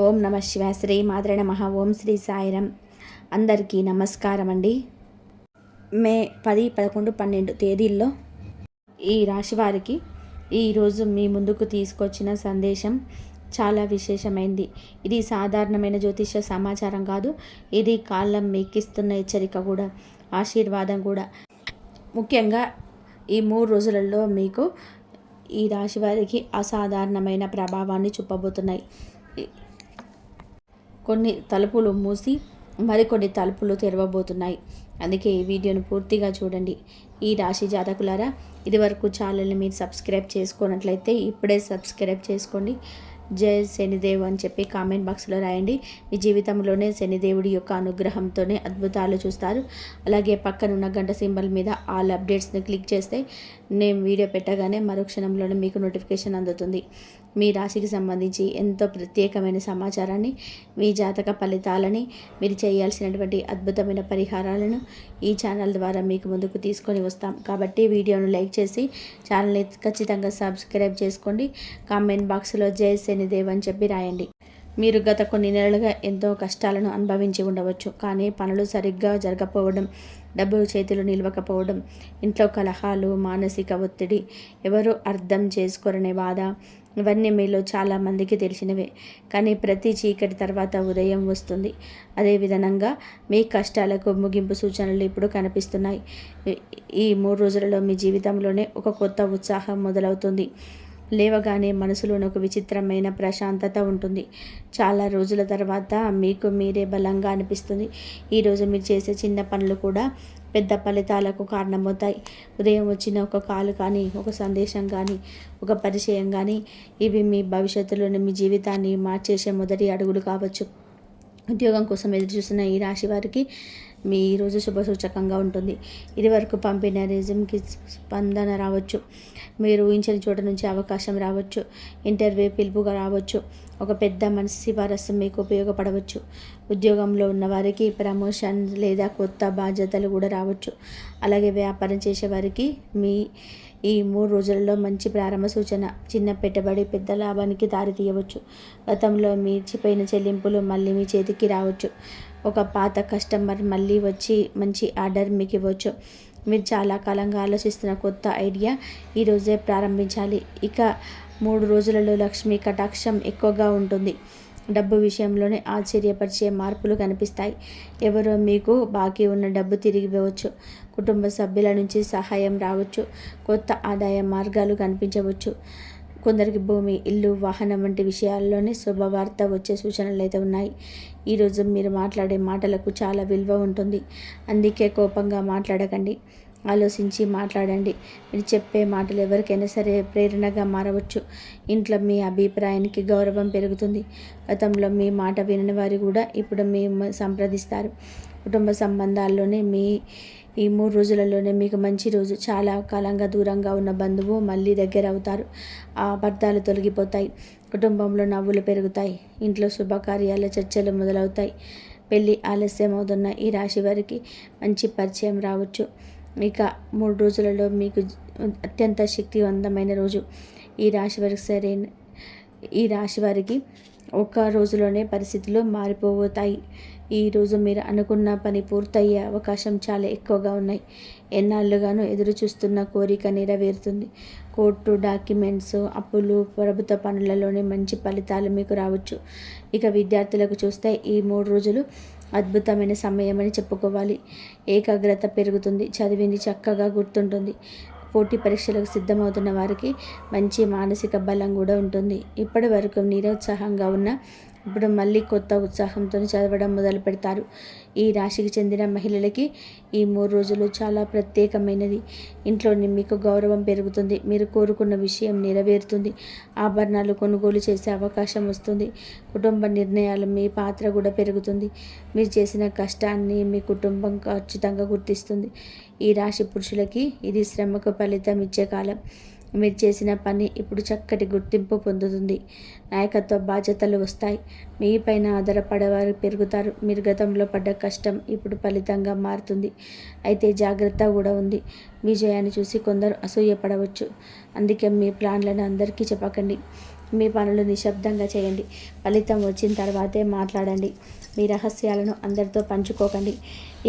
ఓం నమ శివాయ. శ్రీ మాత్రే నమః. ఓం శ్రీ సాయిరం. అందరికీ నమస్కారం అండి. మే 10, 11, 12 తేదీల్లో ఈ రాశి వారికి ఈరోజు మీ ముందుకు తీసుకొచ్చిన సందేశం చాలా విశేషమైంది. ఇది సాధారణమైన జ్యోతిష సమాచారం కాదు. ఇది కాలం మీకిస్తున్న హెచ్చరిక కూడా, ఆశీర్వాదం కూడా. ముఖ్యంగా ఈ 3 రోజులలో మీకు ఈ రాశి వారికి అసాధారణమైన ప్రభావాన్ని చూపబోతున్నాయి. కొన్ని తలుపులు మూసి మరికొన్ని తలుపులు తెరవబోతున్నాయి. అందుకే ఈ వీడియోను పూర్తిగా చూడండి. ఈ రాశి జాతకులారా, ఇదివరకు ఛానల్ని మీరు సబ్స్క్రైబ్ చేసుకున్నట్లయితే ఇప్పుడే సబ్స్క్రైబ్ చేసుకోండి. జై శనిదేవ్ అని చెప్పి కామెంట్ బాక్స్లో రాయండి. మీ జీవితంలోనే శనిదేవుడి యొక్క అనుగ్రహంతోనే అద్భుతాలు చూస్తారు. అలాగే పక్కనున్న గంట సింబల్ మీద ఆల్ అప్డేట్స్ని క్లిక్ చేస్తే నేను వీడియో పెట్టగానే మరుక్షణంలోనే మీకు నోటిఫికేషన్ అందుతుంది. మీ రాశికి సంబంధించి ఎంతో ప్రత్యేకమైన సమాచారాన్ని, మీ జాతక ఫలితాలని, మీరు చేయాల్సినటువంటి అద్భుతమైన పరిహారాలను ఈ ఛానల్ ద్వారా మీకు ముందుకు తీసుకొని వస్తాం. కాబట్టి వీడియోను లైక్ చేసి ఛానల్ని ఖచ్చితంగా సబ్స్క్రైబ్ చేసుకోండి. కామెంట్ బాక్స్లో జై శనిదేవ్ అని చెప్పి రాయండి. మీరు గత కొన్ని నెలలుగా ఎంతో కష్టాలను అనుభవించి ఉండవచ్చు. కానీ పనులు సరిగ్గా జరగకపోవడం, డబ్బులు చేతులు నిలవకపోవడం, ఇంట్లో కలహాలు, మానసిక ఒత్తిడి, ఎవరు అర్థం చేసుకోరనే బాధ, ఇవన్నీ మీలో చాలామందికి తెలిసినవే. కానీ ప్రతి చీకటి తర్వాత ఉదయం వస్తుంది. అదేవిధంగా మీ కష్టాలకు ముగింపు సూచనలు ఇప్పుడు కనిపిస్తున్నాయి. ఈ 3 రోజులలో మీ జీవితంలోనే ఒక కొత్త ఉత్సాహం మొదలవుతుంది. లేవగానే మనసులోని ఒక విచిత్రమైన ప్రశాంతత ఉంటుంది. చాలా రోజుల తర్వాత మీకు మీరే బలంగా అనిపిస్తుంది. ఈరోజు మీరు చేసే చిన్న పనులు కూడా పెద్ద ఫలితాలకు కారణమవుతాయి. ఉదయం వచ్చిన ఒక కాల్ కానీ, ఒక సందేశం కానీ, ఒక పరిచయం కానీ, ఇవి మీ భవిష్యత్తులోని మీ జీవితాన్ని మార్చేసే మొదటి అడుగులు కావచ్చు. ఉద్యోగం కోసం ఎదురు చూస్తున్న ఈ రాశి వారికి మీ ఈరోజు శుభసూచకంగా ఉంటుంది. ఇదివరకు పంపిన రెజ్యూమ్కి స్పందన రావచ్చు. మీరు ఊహించని చోట నుంచి అవకాశం రావచ్చు. ఇంటర్వ్యూ పిలుపుగా రావచ్చు. ఒక పెద్ద మనిషి సిఫారసు మీకు ఉపయోగపడవచ్చు. ఉద్యోగంలో ఉన్న వారికి ప్రమోషన్ లేదా కొత్త బాధ్యతలు కూడా రావచ్చు. అలాగే వ్యాపారం చేసేవారికి ఈ 3 రోజులలో మంచి ప్రారంభ సూచన. చిన్న పెట్టుబడి పెద్ద లాభానికి దారితీయవచ్చు. గతంలో మించిపోయిన చెల్లింపులు మళ్ళీ మీ చేతికి రావచ్చు. ఒక పాత కస్టమర్ మళ్ళీ వచ్చి మంచి ఆర్డర్ మీకు ఇవ్వచ్చు. మీరు చాలా కాలంగా ఆలోచిస్తున్న కొత్త ఐడియా ఈరోజే ప్రారంభించాలి. ఇక 3 రోజులలో లక్ష్మీ కటాక్షం ఎక్కువగా ఉంటుంది. డబ్బు విషయంలోనే ఆశ్చర్యపరిచే మార్పులు కనిపిస్తాయి. ఎవరో మీకు బాకీ ఉన్న డబ్బు తిరిగి ఇవ్వవచ్చు. కుటుంబ సభ్యుల నుంచి సహాయం రావచ్చు. కొత్త ఆదాయ మార్గాలు కనిపించవచ్చు. కొందరికి భూమి, ఇల్లు, వాహనం వంటి విషయాల్లోనే శుభవార్త వచ్చే సూచనలు అయితే ఉన్నాయి. ఈరోజు మీరు మాట్లాడే మాటలకు చాలా విలువ ఉంటుంది. అందుకే కోపంగా మాట్లాడకండి. ఆలోచించి మాట్లాడండి. మీరు చెప్పే మాటలు ఎవరికైనా సరే ప్రేరణగా మారవచ్చు. ఇంట్లో మీ అభిప్రాయానికి గౌరవం పెరుగుతుంది. గతంలో మీ మాట వినని వారు కూడా ఇప్పుడు సంప్రదిస్తారు. కుటుంబ సంబంధాల్లోనే ఈ 3 రోజులలోనే మీకు మంచి రోజు. చాలా కాలంగా దూరంగా ఉన్న బంధువు మళ్ళీ దగ్గర అవుతారు. ఆ అబద్ధాలు తొలగిపోతాయి. కుటుంబంలో నవ్వులు పెరుగుతాయి. ఇంట్లో శుభకార్యాల చర్చలు మొదలవుతాయి. పెళ్ళి ఆలస్యం అవుతున్న ఈ రాశి వారికి మంచి పరిచయం రావచ్చు. ఇక 3 రోజులలో మీకు అత్యంత శక్తివంతమైన రోజు. ఈ రాశి వారికి ఒక్క రోజులోనే పరిస్థితులు మారిపోతాయి. ఈరోజు మీరు అనుకున్న పని పూర్తయ్యే అవకాశం చాలా ఎక్కువగా ఉన్నాయి. ఎన్నాళ్ళుగానో ఎదురు చూస్తున్న కోరిక నెరవేరుతుంది. కోర్టు డాక్యుమెంట్స్, అప్పులు, ప్రభుత్వ పనులలోనే మంచి ఫలితాలు మీకు రావచ్చు. ఇక విద్యార్థులకు చూస్తే ఈ 3 రోజులు అద్భుతమైన సమయం అని చెప్పుకోవాలి. ఏకాగ్రత పెరుగుతుంది. చదివింది చక్కగా గుర్తుంటుంది. పోటీ పరీక్షలకు సిద్ధమవుతున్న వారికి మంచి మానసిక బలం కూడా ఉంటుంది. ఇప్పటి వరకు నిరుత్సాహంగా ఉన్న ఇప్పుడు మళ్ళీ కొత్త ఉత్సాహంతో చదవడం మొదలు పెడతారు. ఈ రాశికి చెందిన మహిళలకి ఈ 3 రోజులు చాలా ప్రత్యేకమైనది. ఇంట్లోని మీకు గౌరవం పెరుగుతుంది. మీరు కోరుకున్న విషయం నెరవేరుతుంది. ఆభరణాలు కొనుగోలు చేసే అవకాశం వస్తుంది. కుటుంబ నిర్ణయాలు మీ పాత్ర కూడా పెరుగుతుంది. మీరు చేసిన కష్టాన్ని మీ కుటుంబం ఖచ్చితంగా గుర్తిస్తుంది. ఈ రాశి పురుషులకి ఇది శ్రమకు ఫలితం ఇచ్చే కాలం. మీరు చేసిన పని ఇప్పుడు చక్కటి గుర్తింపు పొందుతుంది. నాయకత్వ బాధ్యతలు వస్తాయి. మీ పైన ఆధారపడేవారు పెరుగుతారు. మీరు గతంలో పడ్డ కష్టం ఇప్పుడు ఫలితంగా మారుతుంది. అయితే జాగ్రత్త కూడా ఉంది. విజయాన్ని చూసి కొందరు అసూయపడవచ్చు. అందుకే మీ ప్లాన్లను అందరికీ చెప్పకండి. మీ పనులు నిశ్శబ్దంగా చేయండి. ఫలితం వచ్చిన తర్వాతే మాట్లాడండి. మీ రహస్యాలను అందరితో పంచుకోకండి.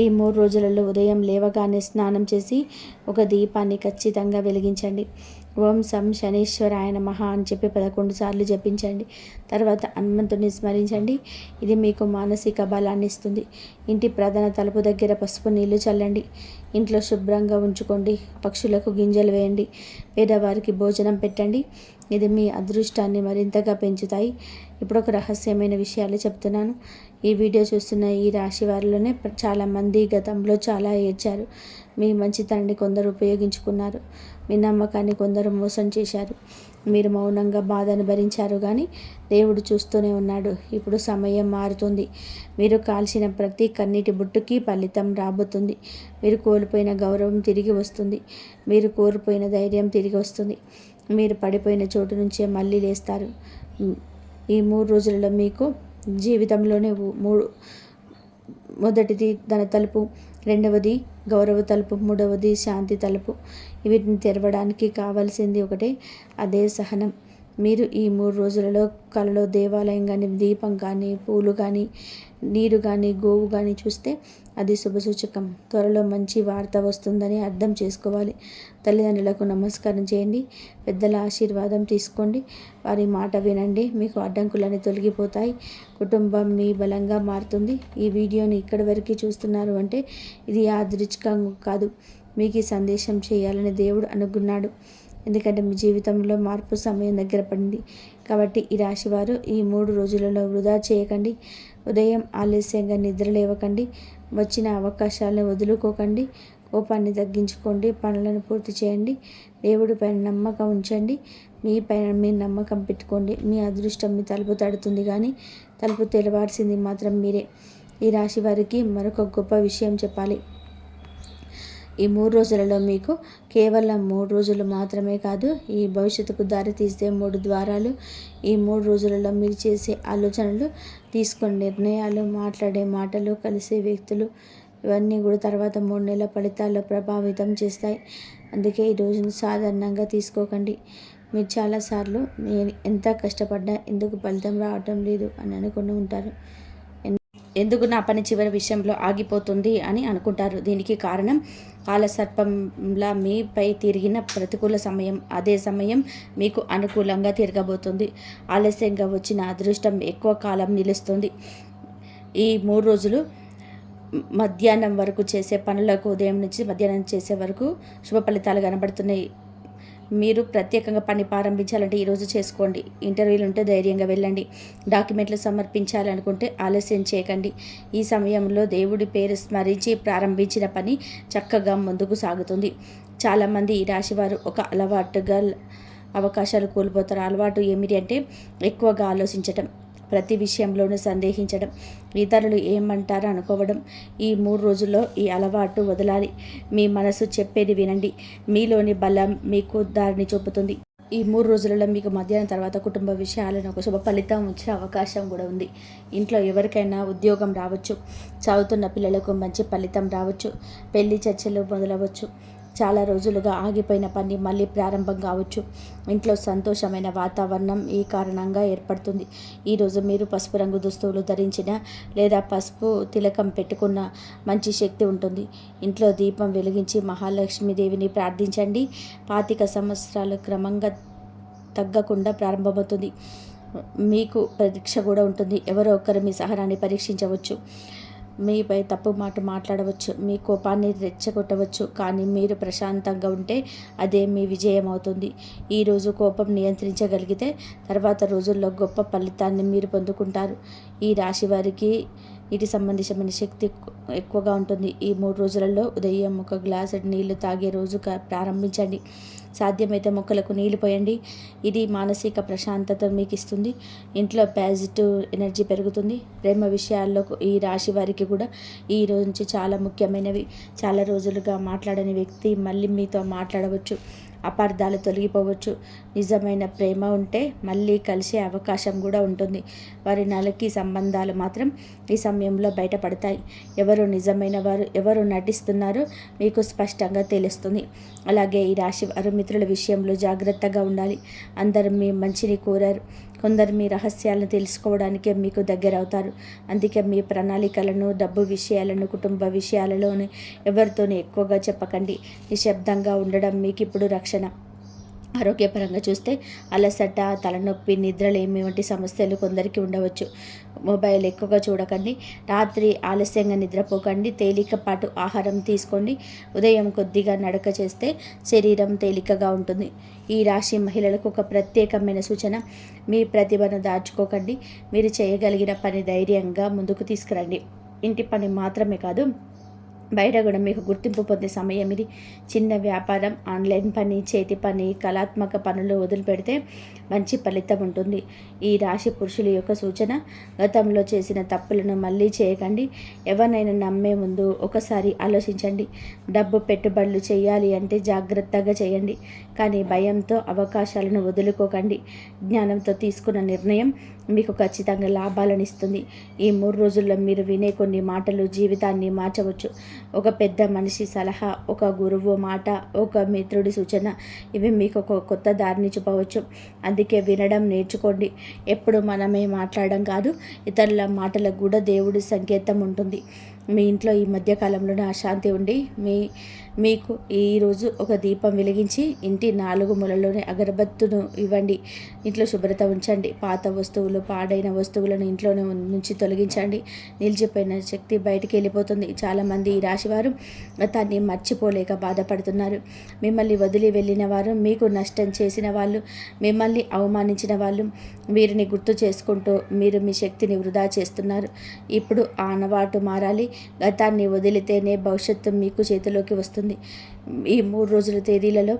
ఈ 3 రోజులలో ఉదయం లేవగానే స్నానం చేసి ఒక దీపాన్ని ఖచ్చితంగా వెలిగించండి. ఓం సం శనీశ్వరాయ నమః అని చెప్పి 11 సార్లు జపించండి. తర్వాత హనుమంతుని స్మరించండి. ఇది మీకు మానసిక బలాన్ని ఇస్తుంది. ఇంటి ప్రధాన తలుపు దగ్గర పసుపు నీళ్లు చల్లండి. ఇంట్లో శుభ్రంగా ఉంచుకోండి. పక్షులకు గింజలు వేయండి. పేదవారికి భోజనం పెట్టండి. ఇది మీ అదృష్టాన్ని మరింతగా పెంచుతాయి. ఇప్పుడు ఒక రహస్యమైన విషయాలు చెప్తున్నాను. ఈ వీడియో చూస్తున్న ఈ రాశి వారిలోనే చాలామంది గతంలో చాలా ఏడ్చారు. మీ మంచితనాన్ని కొందరు ఉపయోగించుకున్నారు. మీ నమ్మకాన్ని కొందరు మోసం చేశారు. మీరు మౌనంగా బాధను భరించారు, కానీ దేవుడు చూస్తూనే ఉన్నాడు. ఇప్పుడు సమయం మారుతుంది. మీరు కాల్చిన ప్రతి కన్నీటి బుట్టుకి ఫలితం రాబోతుంది. మీరు కోల్పోయిన గౌరవం తిరిగి వస్తుంది. మీరు కోల్పోయిన ధైర్యం తిరిగి వస్తుంది. మీరు పడిపోయిన చోటు నుంచే మళ్ళీ లేస్తారు. ఈ 3 రోజులలో మీకు జీవితంలోనే మొదటిది ధన తలుపు, రెండవది గౌరవ తలుపు, మూడవది శాంతి తలుపు. వీటిని తెరవడానికి కావాల్సింది ఒకటే, అదే సహనం. మీరు ఈ 3 రోజులలో కలలో దేవాలయం కానీ, దీపం కానీ, పూలు కానీ, నీరు కానీ, గోవు కానీ చూస్తే అది శుభసూచకం. త్వరలో మంచి వార్త వస్తుందని అర్థం చేసుకోవాలి. తల్లిదండ్రులకు నమస్కారం చేయండి. పెద్దల ఆశీర్వాదం తీసుకోండి. వారి మాట వినండి. మీకు అడ్డంకులన్నీ తొలగిపోతాయి. కుటుంబం మీ బలంగా మారుతుంది. ఈ వీడియోని ఇక్కడి వరకు చూస్తున్నారు అంటే ఇది యాదృచ్ఛికం కాదు. మీకు ఈ సందేశం చేయాలని దేవుడు అనుకున్నాడు. ఎందుకంటే మీ జీవితంలో మార్పు సమయం దగ్గర పడింది. కాబట్టి ఈ రాశివారు ఈ 3 రోజులలో వృధా చేయకండి. ఉదయం ఆలస్యంగా నిద్ర లేవకండి. వచ్చిన అవకాశాలను వదులుకోకండి. కోపాన్ని తగ్గించుకోండి. పనులను పూర్తి చేయండి. దేవుడి పైన నమ్మకం ఉంచండి. మీ పైన మీ నమ్మకం పెట్టుకోండి. మీ అదృష్టం మీ తలుపు తడుతుంది, కానీ తలుపు తెరవాల్సింది మాత్రం మీరే. ఈ రాశి వారికి మరొక గొప్ప విషయం చెప్పాలి. ఈ 3 రోజులలో మీకు కేవలం 3 రోజులు మాత్రమే కాదు, ఈ భవిష్యత్తుకు దారి తీసే 3 ద్వారాలు. ఈ 3 రోజులలో మీరు చేసే ఆలోచనలు, తీసుకునే నిర్ణయాలు, మాట్లాడే మాటలు, కలిసే వ్యక్తులు, ఇవన్నీ కూడా తర్వాత 3 నెలల ఫలితాల్లో ప్రభావితం చేస్తాయి. అందుకే ఈ రోజును సాధారణంగా తీసుకోకండి. మీరు చాలాసార్లు నేను ఎంత కష్టపడ్డా ఎందుకు ఫలితం రావటం లేదు అని అనుకుని ఉంటారు. ఎందుకు నా పని చివరి విషయంలో ఆగిపోతుంది అని అనుకుంటారు. దీనికి కారణం కాలసర్పంలా మీపై తిరిగిన ప్రతికూల సమయం. అదే సమయం మీకు అనుకూలంగా తిరగబోతుంది. ఆలస్యంగా వచ్చిన అదృష్టం ఎక్కువ కాలం నిలుస్తుంది. ఈ 3 రోజులు మధ్యాహ్నం వరకు చేసే పనులకు, ఉదయం నుంచి మధ్యాహ్నం చేసే వరకు శుభ ఫలితాలు కనబడుతున్నాయి. మీరు ప్రత్యేకంగా పని ప్రారంభించాలంటే ఈరోజు చేసుకోండి. ఇంటర్వ్యూలు ఉంటే ధైర్యంగా వెళ్ళండి. డాక్యుమెంట్లు సమర్పించాలనుకుంటే ఆలస్యం చేయకండి. ఈ సమయంలో దేవుడి పేరు స్మరించి ప్రారంభించిన పని చక్కగా ముందుకు సాగుతుంది. చాలామంది ఈ రాశివారు ఒక అలవాటుగా అవకాశాలు కోల్పోతారు. అలవాటు ఏమిటి అంటే ఎక్కువగా ఆలోచించటం, ప్రతి విషయంలోనూ సందేహించడం, ఇతరులు ఏమంటారో అనుకోవడం. ఈ 3 రోజుల్లో ఈ అలవాటు వదలాలి. మీ మనసు చెప్పేది వినండి. మీలోని బలం మీకు దారిని చూపుతుంది. ఈ 3 రోజులలో మీకు మధ్యాహ్నం తర్వాత కుటుంబ విషయాలను ఒక శుభ ఫలితం వచ్చే అవకాశం కూడా ఉంది. ఇంట్లో ఎవరికైనా ఉద్యోగం రావచ్చు. చదువుతున్న పిల్లలకు మంచి ఫలితం రావచ్చు. పెళ్లి చర్చలు మొదలవచ్చు. చాలా రోజులుగా ఆగిపోయిన పని మళ్ళీ ప్రారంభం కావచ్చు. ఇంట్లో సంతోషమైన వాతావరణం ఈ కారణంగా ఏర్పడుతుంది. ఈరోజు మీరు పసుపు రంగు దుస్తువులు ధరించిన లేదా పసుపు తిలకం పెట్టుకున్న మంచి శక్తి ఉంటుంది. ఇంట్లో దీపం వెలిగించి మహాలక్ష్మీదేవిని ప్రార్థించండి. 25 సంవత్సరాలు క్రమంగా తగ్గకుండా ప్రారంభమవుతుంది. మీకు పరీక్ష కూడా ఉంటుంది. ఎవరో ఒకరు మీ సహనాన్ని పరీక్షించవచ్చు. మీపై తప్పు మాట మాట్లాడవచ్చు. మీ కోపాన్ని రెచ్చగొట్టవచ్చు. కానీ మీరు ప్రశాంతంగా ఉంటే అదే మీ విజయం అవుతుంది. ఈరోజు కోపం నియంత్రించగలిగితే తర్వాత రోజుల్లో గొప్ప ఫలితాన్ని మీరు పొందుకుంటారు. ఈ రాశి వారికి వీటి సంబంధించిన శక్తి ఎక్కువగా ఉంటుంది. ఈ 3 రోజులలో ఉదయం ఒక గ్లాసు నీళ్లు తాగే రోజు ప్రారంభించండి. సాధ్యమైతే మొక్కలకు నీళ్లు పోయండి. ఇది మానసిక ప్రశాంతత మీకు ఇస్తుంది. ఇంట్లో పాజిటివ్ ఎనర్జీ పెరుగుతుంది. ప్రేమ విషయాల్లో ఈ రాశి వారికి కూడా ఈ రోజు నుంచి చాలా ముఖ్యమైనవి. చాలా రోజులుగా మాట్లాడని వ్యక్తి మళ్ళీ మీతో మాట్లాడవచ్చు. అపార్థాలు తొలగిపోవచ్చు. నిజమైన ప్రేమ ఉంటే మళ్ళీ కలిసే అవకాశం కూడా ఉంటుంది. వారి నలకి సంబంధాలు మాత్రం ఈ సమయంలో బయటపడతాయి. ఎవరు నిజమైన వారు, ఎవరు నటిస్తున్నారో మీకు స్పష్టంగా తెలుస్తుంది. అలాగే ఈ రాశి వారు మిత్రుల విషయంలో జాగ్రత్తగా ఉండాలి. అందరూ మీ మంచిని కోరారు. కొందరు మీ రహస్యాలను తెలుసుకోవడానికే మీకు దగ్గర అవుతారు. అందుకే మీ ప్రణాళికలను, డబ్బు విషయాలను, కుటుంబ విషయాలలోని ఎవరితోనూ ఎక్కువగా చెప్పకండి. నిశ్శబ్దంగా ఉండడం మీకు ఇప్పుడు రక్షణ. ఆరోగ్యపరంగా చూస్తే అలసట, తలనొప్పి, నిద్రలేమి వంటి సమస్యలు కొందరికి ఉండవచ్చు. మొబైల్ ఎక్కువగా చూడకండి. రాత్రి ఆలస్యంగా నిద్రపోకండి. తేలికపాటు ఆహారం తీసుకోండి. ఉదయం కొద్దిగా నడక చేస్తే శరీరం తేలికగా ఉంటుంది. ఈ రాశి మహిళలకు ఒక ప్రత్యేకమైన సూచన: మీ ప్రతిభను దాచుకోకండి. మీరు చేయగలిగిన పని ధైర్యంగా ముందుకు తీసుకురండి. ఇంటి పని మాత్రమే కాదు, బయట కూడా మీకు గుర్తింపు పొందే సమయం ఇది. చిన్న వ్యాపారం, ఆన్లైన్ పని, చేతి పని, కళాత్మక పనులు వదిలిపెడితే మంచి ఫలితం ఉంటుంది. ఈ రాశి పురుషుల యొక్క సూచన: గతంలో చేసిన తప్పులను మళ్ళీ చేయకండి. ఎవరినైనా నమ్మే ముందు ఒకసారి ఆలోచించండి. డబ్బు పెట్టుబడులు చేయాలి అంటే జాగ్రత్తగా చేయండి, కానీ భయంతో అవకాశాలను వదులుకోకండి. జ్ఞానంతో తీసుకున్న నిర్ణయం మీకు ఖచ్చితంగా లాభాలను ఇస్తుంది. ఈ 3 రోజుల్లో మీరు వినే కొన్ని మాటలు జీవితాన్ని మార్చవచ్చు. ఒక పెద్ద మనిషి సలహా, ఒక గురువు మాట, ఒక మిత్రుడి సూచన, ఇవి మీకు ఒక కొత్త దారిని చూపవచ్చు. అందుకే వినడం నేర్చుకోండి. ఎప్పుడు మనమే మాట్లాడడం కాదు, ఇతరుల మాటలకు కూడా దేవుడి సంకేతం ఉంటుంది. మీ ఇంట్లో ఈ మధ్యకాలంలోనే అశాంతి ఉండి మీకు ఈరోజు ఒక దీపం వెలిగించి ఇంటి 4 మూలలోనే అగరబత్తును ఇవ్వండి. ఇంట్లో శుభ్రత ఉంచండి. పాత వస్తువులు, పాడైన వస్తువులను ఇంట్లోనే నుంచి తొలగించండి. నిలిచిపోయిన శక్తి బయటికి వెళ్ళిపోతుంది. చాలామంది ఈ రాశివారు గతాన్ని మర్చిపోలేక బాధపడుతున్నారు. మిమ్మల్ని వదిలి వెళ్ళిన వారు, మీకు నష్టం చేసిన వాళ్ళు, మిమ్మల్ని అవమానించిన వాళ్ళు, వీరిని గుర్తు చేసుకుంటూ మీరు మీ శక్తిని వృధా చేస్తున్నారు. ఇప్పుడు ఆ అలవాటు మారాలి. గతాన్ని వదిలితేనే భవిష్యత్తు మీకు చేతిలోకి వస్తుంది. ఈ 3 రోజుల తేదీలలో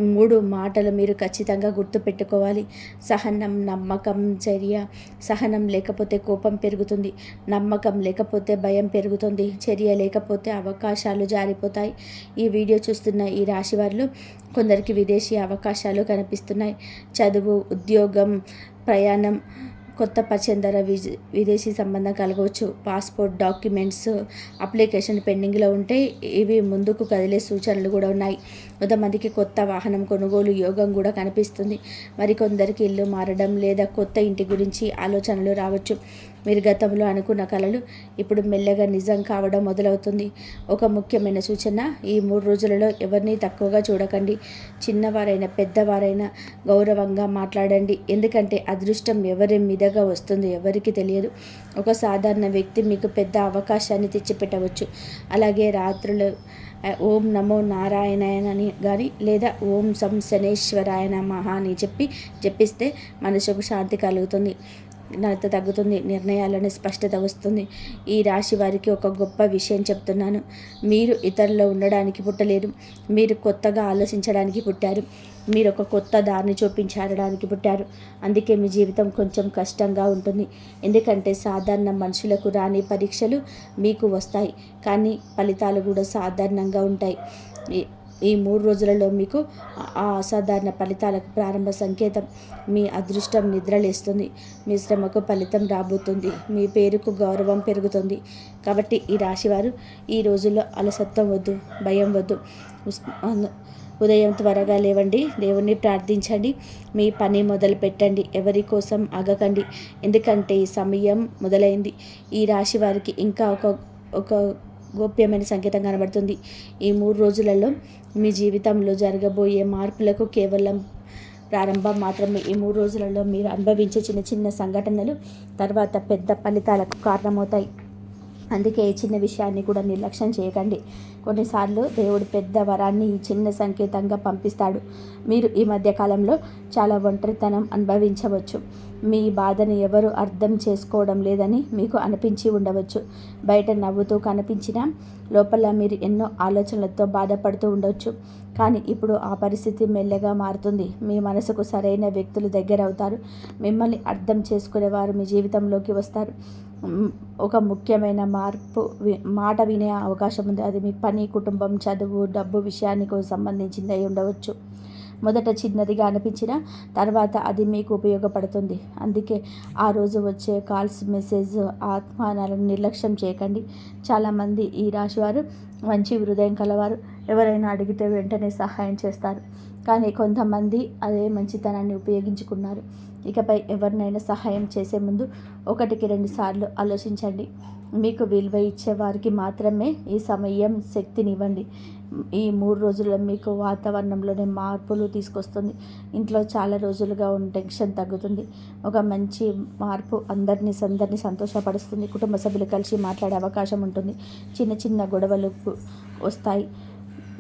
3 మాటలు మీరు ఖచ్చితంగా గుర్తుపెట్టుకోవాలి. సహనం, నమ్మకం, చర్య. సహనం లేకపోతే కోపం పెరుగుతుంది. నమ్మకం లేకపోతే భయం పెరుగుతుంది. చర్య లేకపోతే అవకాశాలు జారిపోతాయి. ఈ వీడియో చూస్తున్న ఈ రాశి వారిలో కొందరికి విదేశీ అవకాశాలు కనిపిస్తున్నాయి. చదువు, ఉద్యోగం, ప్రయాణం, కొత్త పరిచయం ద్వారా విదేశీ సంబంధం కలగవచ్చు. పాస్పోర్ట్, డాక్యుమెంట్స్ అప్లికేషన్ పెండింగ్లో ఉంటే ఇవి ముందుకు కదిలే సూచనలు కూడా ఉన్నాయి. కొంతమందికి కొత్త వాహనం కొనుగోలు యోగం కూడా కనిపిస్తుంది. మరికొందరికి ఇల్లు మారడం లేదా కొత్త ఇంటి గురించి ఆలోచనలు రావచ్చు. మీరు గతంలో అనుకున్న కలలు ఇప్పుడు మెల్లగా నిజం కావడం మొదలవుతుంది. ఒక ముఖ్యమైన సూచన: ఈ 3 రోజులలో ఎవరిని తక్కువగా చూడకండి. చిన్నవారైనా పెద్దవారైనా గౌరవంగా మాట్లాడండి. ఎందుకంటే అదృష్టం ఎవరి మీదగా వస్తుందో ఎవరికి తెలియదు. ఒక సాధారణ వ్యక్తి మీకు పెద్ద అవకాశాన్ని తెచ్చిపెట్టవచ్చు. అలాగే రాత్రులు ఓం నమో నారాయణాయనని కానీ లేదా ఓం సం శనేశ్వరాయ నమః అని జపిస్తే మనసుకు శాంతి కలుగుతుంది, నలత తగ్గుతుంది, నిర్ణయాలను స్పష్టత వస్తుంది. ఈ రాశి వారికి ఒక గొప్ప విషయం చెప్తున్నాను: మీరు ఇతరుల్లో ఉండడానికి పుట్టలేరు. మీరు కొత్తగా ఆలోచించడానికి పుట్టారు. మీరు ఒక కొత్త దారిని చూపించడానికి పుట్టారు. అందుకే మీ జీవితం కొంచెం కష్టంగా ఉంటుంది. ఎందుకంటే సాధారణ మనుషులకు రాని పరీక్షలు మీకు వస్తాయి, కానీ ఫలితాలు కూడా సాధారణంగా ఉంటాయి. ఈ 3 రోజులలో మీకు ఆ అసాధారణ ఫలితాలకు ప్రారంభ సంకేతం. మీ అదృష్టం నిద్రలేస్తుంది. మీ శ్రమకు ఫలితం రాబోతుంది. మీ పేరుకు గౌరవం పెరుగుతుంది. కాబట్టి ఈ రాశివారు ఈ రోజుల్లో అలసత్వం వద్దు, భయం వద్దు. ఉదయం త్వరగా లేవండి, దేవుణ్ణి ప్రార్థించండి, మీ పని మొదలు పెట్టండి. ఎవరి కోసం ఆగకండి, ఎందుకంటే ఈ సమయం మొదలైంది. ఈ రాశి వారికి ఇంకా ఒక గోప్యమైన సంకేతం కనబడుతుంది. ఈ 3 రోజులలో మీ జీవితంలో జరగబోయే మార్పులకు కేవలం ప్రారంభం మాత్రమే. ఈ 3 రోజులలో మీరు అనుభవించే చిన్న చిన్న సంఘటనలు తర్వాత పెద్ద ఫలితాలకు కారణమవుతాయి. అందుకే ఈ చిన్న విషయాన్ని కూడా నిర్లక్ష్యం చేయకండి. కొన్నిసార్లు దేవుడు పెద్ద వరాన్ని ఈ చిన్న సంకేతంగా పంపిస్తాడు. మీరు ఈ మధ్యకాలంలో చాలా ఒంటరితనం అనుభవించవచ్చు. మీ బాధను ఎవరు అర్థం చేసుకోవడం లేదని మీకు అనిపించి ఉండవచ్చు. బయట నవ్వుతూ కనిపించినా లోపల మీరు ఎన్నో ఆలోచనలతో బాధపడుతూ ఉండవచ్చు. కానీ ఇప్పుడు ఆ పరిస్థితి మెల్లగా మారుతుంది. మీ మనసుకు సరైన వ్యక్తులు దగ్గర అవుతారు. మిమ్మల్ని అర్థం చేసుకునేవారు మీ జీవితంలోకి వస్తారు. ఒక ముఖ్యమైన మాట వినే అవకాశం ఉంది. అది మీ పని, కుటుంబం, చదువు, డబ్బు విషయానికి సంబంధించింది అయి ఉండవచ్చు. మొదట చిన్నదిగా అనిపించిన తర్వాత అది మీకు ఉపయోగపడుతుంది. అందుకే ఆ రోజు వచ్చే కాల్స్, మెసేజ్, ఆహ్వానాలను నిర్లక్ష్యం చేయకండి. చాలామంది ఈ రాశివారు మంచి హృదయం కలవారు. ఎవరైనా అడిగితే వెంటనే సహాయం చేస్తారు. కానీ కొంతమంది అదే మంచితనాన్ని ఉపయోగించుకున్నారు. ఇకపై ఎవరినైనా సహాయం చేసే ముందు 1-2 సార్లు ఆలోచించండి. మీకు విలువ ఇచ్చే వారికి మాత్రమే ఈ సమయం శక్తినివ్వండి. ఈ 3 రోజుల్లో మీకు వాతావరణంలోనే మార్పులు తీసుకొస్తుంది. ఇంట్లో చాలా రోజులుగా ఉన్న టెన్షన్ తగ్గుతుంది. ఒక మంచి మార్పు అందరినీ సంతోషపరుస్తుంది. కుటుంబ సభ్యులు కలిసి మాట్లాడే అవకాశం ఉంటుంది. చిన్న చిన్న గొడవలు వస్తాయి.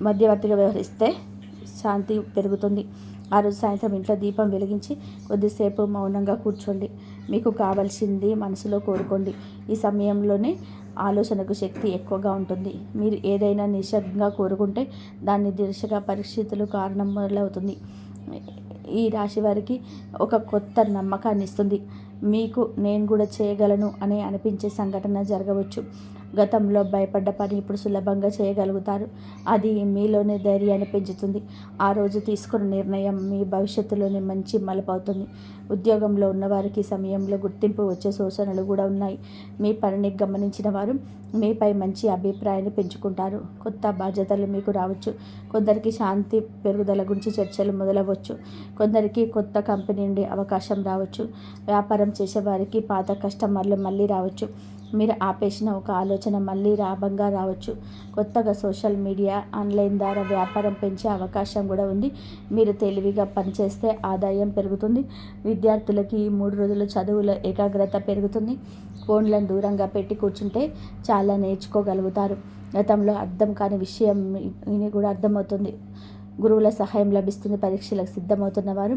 మధ్యవర్తిగా వ్యవహరిస్తే శాంతి పెరుగుతుంది. ఆ రోజు సాయంత్రం ఇంట్లో దీపం వెలిగించి కొద్దిసేపు మౌనంగా కూర్చోండి. మీకు కావాల్సింది మనసులో కోరుకోండి. ఈ సమయంలోనే ఆలోచనకు శక్తి ఎక్కువగా ఉంటుంది. మీరు ఏదైనా నిశ్శబ్దంగా కోరుకుంటే దాన్ని దిశగా పరిస్థితులు కారణం మొదలవుతుంది. ఈ రాశి వారికి ఒక కొత్త నమ్మకాన్ని ఇస్తుంది. మీకు నేను కూడా చేయగలను అనే అనిపించే సంఘటన జరగవచ్చు. గతంలో భయపడ్డ పని ఇప్పుడు సులభంగా చేయగలుగుతారు. అది మీలోనే ధైర్యాన్ని పెంచుతుంది. ఆ రోజు తీసుకున్న నిర్ణయం మీ భవిష్యత్తులోనే మంచి మలుపు అవుతుంది. ఉద్యోగంలో ఉన్నవారికి సమయంలో గుర్తింపు వచ్చే సూచనలు కూడా ఉన్నాయి. మీ పనిని గమనించిన వారు మీపై మంచి అభిప్రాయాన్ని పెంచుకుంటారు. కొత్త బాధ్యతలు మీకు రావచ్చు. కొందరికి శాంతి పెరుగుదల గురించి చర్చలు మొదలవచ్చు. కొందరికి కొత్త కంపెనీ నుండి అవకాశం రావచ్చు. వ్యాపారం చేసేవారికి పాత కస్టమర్లు మళ్ళీ రావచ్చు. మీరు ఆపేసిన ఒక ఆలోచన మళ్ళీ లాభంగా రావచ్చు. కొత్తగా సోషల్ మీడియా, ఆన్లైన్ ద్వారా వ్యాపారం పెంచే అవకాశం కూడా ఉంది. మీరు తెలివిగా పనిచేస్తే ఆదాయం పెరుగుతుంది. విద్యార్థులకి ఈ 3 రోజుల చదువులో ఏకాగ్రత పెరుగుతుంది. ఫోన్లను దూరంగా పెట్టి కూర్చుంటే చాలా నేర్చుకోగలుగుతారు. గతంలో అర్థం కాని విషయం కూడా అర్థమవుతుంది. గురువుల సహాయం లభిస్తుంది. పరీక్షలకు సిద్ధమవుతున్న వారు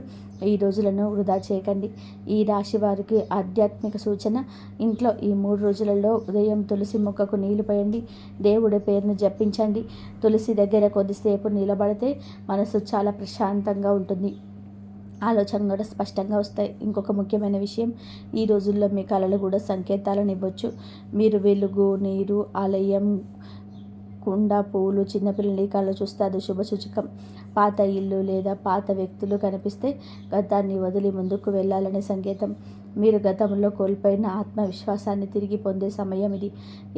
ఈ రోజులను వృధా చేయకండి. ఈ రాశి వారికి ఆధ్యాత్మిక సూచన: ఇంట్లో ఈ 3 రోజులలో ఉదయం తులసి మొక్కకు నీళ్లు పోయండి. దేవుడి పేరును జపించండి. తులసి దగ్గర కొద్దిసేపు నిలబడితే మనసు చాలా ప్రశాంతంగా ఉంటుంది. ఆలోచనలు కూడా స్పష్టంగా వస్తాయి. ఇంకొక ముఖ్యమైన విషయం, ఈ రోజుల్లో మీ కళలు కూడా సంకేతాలను ఇవ్వచ్చు. మీరు వెలుగు, నీరు, ఆలయం, కుండ, పూలు, చిన్నపిల్లల కళ్ళు చూస్తే అది శుభసూచకం. పాత ఇల్లు లేదా పాత వ్యక్తులు కనిపిస్తే గతాన్ని వదిలి ముందుకు వెళ్ళాలనే సంకేతం. మీరు గతంలో కోల్పోయిన ఆత్మవిశ్వాసాన్ని తిరిగి పొందే సమయం ఇది.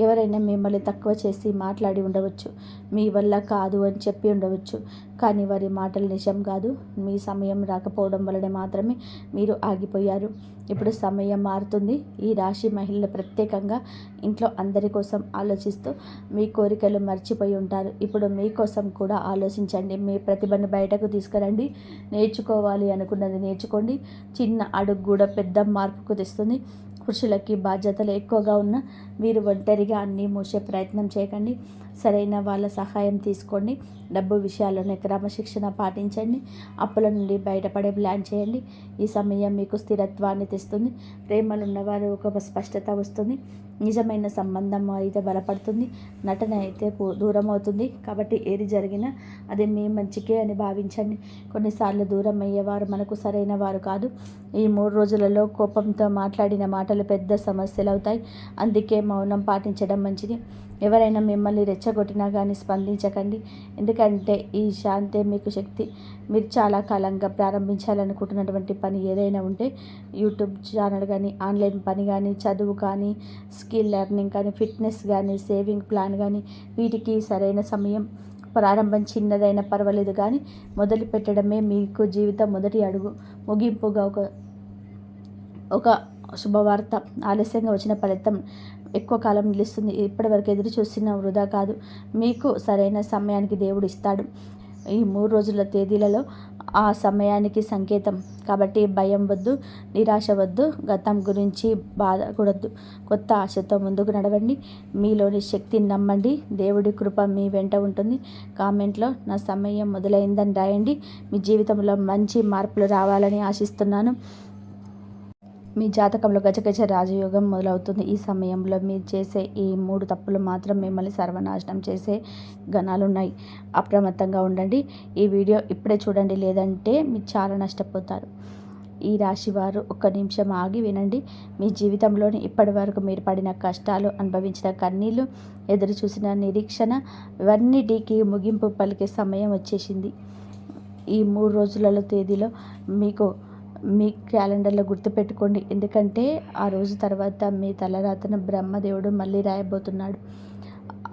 ఎవరైనా మిమ్మల్ని తక్కువ చేసి మాట్లాడి ఉండవచ్చు. మీ వల్ల కాదు అని చెప్పి ఉండవచ్చు. కానీ వారి మాటలు నిజం కాదు. మీ సమయం రాకపోవడం వలన మాత్రమే మీరు ఆగిపోయారు. ఇప్పుడు సమయం మారుతుంది. ఈ రాశి మహిళలు ప్రత్యేకంగా ఇంట్లో అందరి కోసం ఆలోచిస్తూ మీ కోరికలు మర్చిపోయి ఉంటారు. ఇప్పుడు మీకోసం కూడా ఆలోచించండి. మీ ప్రతిభను బయటకు తీసుకురండి. నేర్చుకోవాలి అనుకున్నది నేర్చుకోండి. చిన్న అడుగు కూడా పెద్ద మార్పుకు తెస్తుంది. పురుషులకి బాధ్యతలు ఎక్కువగా ఉన్న మీరు ఒంటరిగా అన్నీ మోసే ప్రయత్నం చేయకండి. సరైన వాళ్ళ సహాయం తీసుకోండి. డబ్బు విషయాల్లోనే క్రమశిక్షణ పాటించండి. అప్పుల నుండి బయటపడే ప్లాన్ చేయండి. ఈ సమయం మీకు స్థిరత్వాన్ని తెస్తుంది. ప్రేమలు ఉన్నవారు ఒక స్పష్టత వస్తుంది. నిజమైన సంబంధం అయితే బలపడుతుంది. నటన అయితే దూరం అవుతుంది. కాబట్టి ఏది జరిగినా అది మీ మంచికే అని భావించండి. కొన్నిసార్లు దూరం అయ్యేవారు మనకు సరైన వారు కాదు. ఈ 3 రోజులలో కోపంతో మాట్లాడిన మాటలు పెద్ద సమస్యలు అవుతాయి. అందుకే మౌనం పాటించడం మంచిది. ఎవరైనా మిమ్మల్ని రెచ్చగొట్టినా కానీ స్పందించకండి. ఎందుకంటే ఈ శాంతే మీకు శక్తి. మీరు చాలా కాలంగా ప్రారంభించాలనుకుంటున్నటువంటి పని ఏదైనా ఉంటే, యూట్యూబ్ ఛానల్ కానీ, ఆన్లైన్ పని కానీ, చదువు కానీ, స్కిల్ లెర్నింగ్ కానీ, ఫిట్నెస్ కానీ, సేవింగ్ ప్లాన్ కానీ, వీటికి సరైన సమయం. ప్రారంభం చిన్నదైనా పర్వాలేదు, కానీ మొదలు పెట్టడమే మీకు జీవితం మొదటి అడుగు. ముగింపుగా ఒక శుభవార్త: ఆలస్యంగా వచ్చిన ఫలితం ఎక్కువ కాలం నిలుస్తుంది. ఇప్పటివరకు ఎదురు చూసిన వృధా కాదు. మీకు సరైన సమయానికి దేవుడు ఇస్తాడు. ఈ 3 రోజుల తేదీలలో ఆ సమయానికి సంకేతం. కాబట్టి భయం వద్దు, నిరాశ వద్దు, గతం గురించి బాధకూడదు. కొత్త ఆశతో ముందుకు నడవండి. మీలోని శక్తిని నమ్మండి. దేవుడి కృప మీ వెంట ఉంటుంది. కామెంట్లో నా సమయం మొదలైందని రాయండి. మీ జీవితంలో మంచి మార్పులు రావాలని ఆశిస్తున్నాను. మీ జాతకంలో గజగజ రాజయోగం మొదలవుతుంది. ఈ సమయంలో మీరు చేసే ఈ 3 తప్పులు మాత్రం మిమ్మల్ని సర్వనాశనం చేసే గణాలున్నాయి. అప్రమత్తంగా ఉండండి. ఈ వీడియో ఇప్పుడే చూడండి, లేదంటే మీరు చాలా నష్టపోతారు. ఈ రాశివారు ఒక్క నిమిషం ఆగి వినండి. మీ జీవితంలోని ఇప్పటి వరకు మీరు పడిన కష్టాలు, అనుభవించిన కన్నీళ్ళు, ఎదురు చూసిన నిరీక్షణ, ఇవన్నిటికీ ముగింపు పలికే సమయం వచ్చేసింది. ఈ 3 రోజులలో తేదీలో మీకు మీ క్యాలెండర్లో గుర్తుపెట్టుకోండి. ఎందుకంటే ఆ రోజు తర్వాత మీ తలరాతను బ్రహ్మదేవుడు మళ్ళీ రాయబోతున్నాడు.